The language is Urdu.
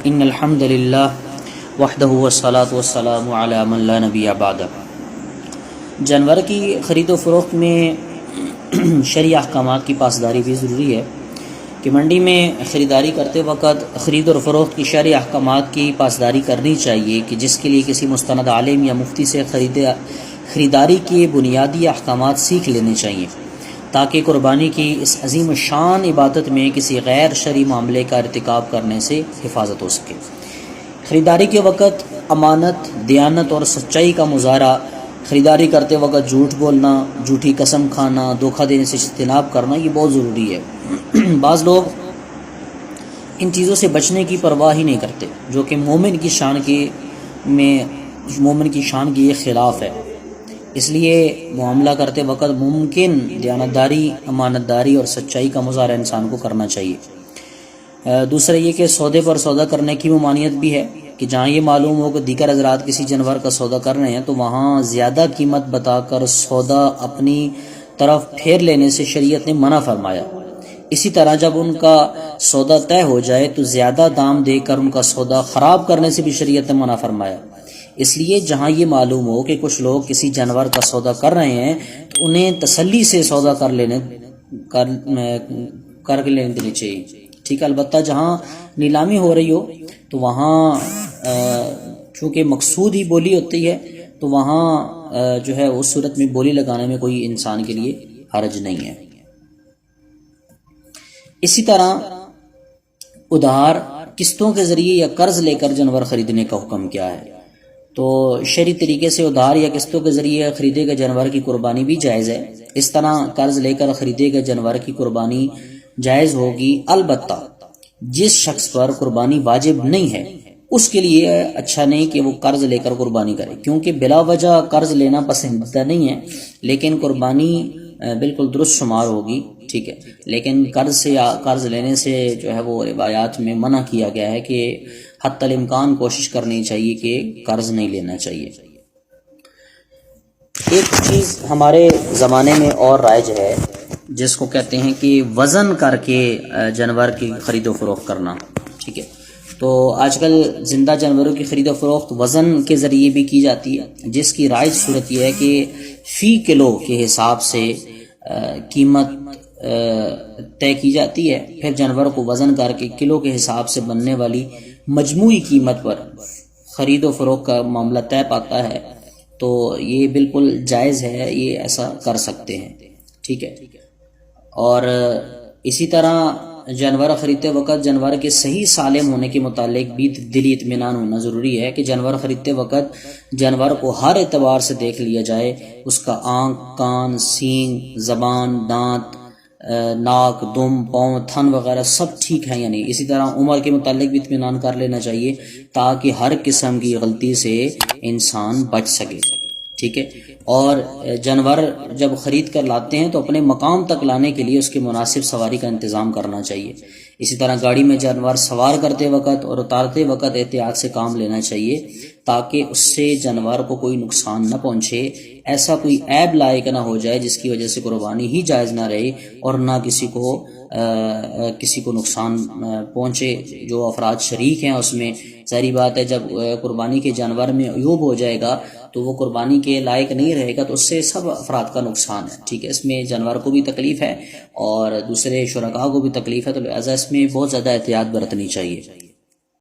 ان الحمد للہ وحدہ والصلاۃ والسلام علی من لا نبی بعدہ۔ جانور کی خرید و فروخت میں شرعی احکامات کی پاسداری بھی ضروری ہے کہ منڈی میں خریداری کرتے وقت خرید و فروخت کی شرعی احکامات کی پاسداری کرنی چاہیے کہ جس کے لیے کسی مستند عالم یا مفتی سے خریداری کے بنیادی احکامات سیکھ لینے چاہیے تاکہ قربانی کی اس عظیم شان عبادت میں کسی غیر شرعی معاملے کا ارتکاب کرنے سے حفاظت ہو سکے۔ خریداری کے وقت امانت، دیانت اور سچائی کا مظاہرہ، خریداری کرتے وقت جھوٹ بولنا، جھوٹی قسم کھانا، دھوکہ دینے سے اجتناب کرنا، یہ بہت ضروری ہے۔ بعض لوگ ان چیزوں سے بچنے کی پرواہ ہی نہیں کرتے جو کہ مومن کی شان کے خلاف ہے۔ اس لیے معاملہ کرتے وقت ممکن دیانتداری، امانت داری اور سچائی کا مظاہرہ انسان کو کرنا چاہیے۔ دوسرا یہ کہ سودے پر سودا کرنے کی ممانعت بھی ہے کہ جہاں یہ معلوم ہو کہ دیگر حضرات کسی جانور کا سودا کر رہے ہیں تو وہاں زیادہ قیمت بتا کر سودا اپنی طرف پھیر لینے سے شریعت نے منع فرمایا۔ اسی طرح جب ان کا سودا طے ہو جائے تو زیادہ دام دے کر ان کا سودا خراب کرنے سے بھی شریعت نے منع فرمایا۔ اس لیے جہاں یہ معلوم ہو کہ کچھ لوگ کسی جانور کا سودا کر رہے ہیں تو انہیں تسلی سے سودا کر لینے دینی چاہیے، ٹھیک ہے۔ البتہ جہاں نیلامی ہو رہی ہو تو وہاں چونکہ مقصود ہی بولی ہوتی ہے تو وہاں جو ہے اس صورت میں بولی لگانے میں کوئی انسان کے لیے حرج نہیں ہے۔ اسی طرح ادھار، قسطوں کے ذریعے یا قرض لے کر جانور خریدنے کا حکم کیا ہے؟ تو شرعی طریقے سے ادھار یا قسطوں کے ذریعے خریدے گئے جانور کی قربانی بھی جائز ہے۔ اس طرح قرض لے کر خریدے گئے جانور کی قربانی جائز ہوگی، البتہ جس شخص پر قربانی واجب نہیں ہے اس کے لیے اچھا نہیں کہ وہ قرض لے کر قربانی کرے، کیونکہ بلا وجہ قرض لینا پسندیدہ نہیں ہے، لیکن قربانی بالکل درست شمار ہوگی، ٹھیک ہے۔ لیکن قرض لینے سے جو ہے وہ روایات میں منع کیا گیا ہے کہ حتی الامکان کوشش کرنی چاہیے کہ قرض نہیں لینا چاہیے۔ ایک چیز ہمارے زمانے میں اور رائج ہے جس کو کہتے ہیں کہ وزن کر کے جانور کی خرید و فروخت کرنا، ٹھیک ہے۔ تو آج کل زندہ جانوروں کی خرید و فروخت وزن کے ذریعے بھی کی جاتی ہے، جس کی رائج صورت یہ ہے کہ فی کلو کے حساب سے قیمت طے کی جاتی ہے، پھر جانور کو وزن کر کے کلو کے حساب سے بننے والی مجموعی قیمت پر خرید و فروخت کا معاملہ طے پاتا ہے۔ تو یہ بالکل جائز ہے، یہ ایسا کر سکتے ہیں، ٹھیک ہے۔ اور اسی طرح جانور خریدتے وقت جانور کے صحیح سالم ہونے کے متعلق بھی دلی اطمینان ہونا ضروری ہے کہ جانور خریدتے وقت جانور کو ہر اعتبار سے دیکھ لیا جائے، اس کا آنکھ، کان، سینگ، زبان، دانت، ناک، دم، پاؤں، تھن وغیرہ سب ٹھیک ہیں یا نہیں۔ اسی طرح عمر کے متعلق بھی اطمینان کر لینا چاہیے تاکہ ہر قسم کی غلطی سے انسان بچ سکے، ٹھیک ہے۔ اور جانور جب خرید کر لاتے ہیں تو اپنے مقام تک لانے کے لیے اس کے مناسب سواری کا انتظام کرنا چاہیے۔ اسی طرح گاڑی میں جانور سوار کرتے وقت اور اتارتے وقت احتیاط سے کام لینا چاہیے تاکہ اس سے جانور کو کوئی نقصان نہ پہنچے، ایسا کوئی عیب لائق نہ ہو جائے جس کی وجہ سے قربانی ہی جائز نہ رہے اور نہ کسی کو نقصان پہنچے جو افراد شریک ہیں اس میں۔ ظاہری بات ہے جب قربانی کے جانور میں عیوب ہو جائے گا تو وہ قربانی کے لائق نہیں رہے گا تو اس سے سب افراد کا نقصان ہے، ٹھیک ہے۔ اس میں جانور کو بھی تکلیف ہے اور دوسرے شرکاء کو بھی تکلیف ہے، تو لہٰذا اس میں بہت زیادہ احتیاط برتنی چاہیے۔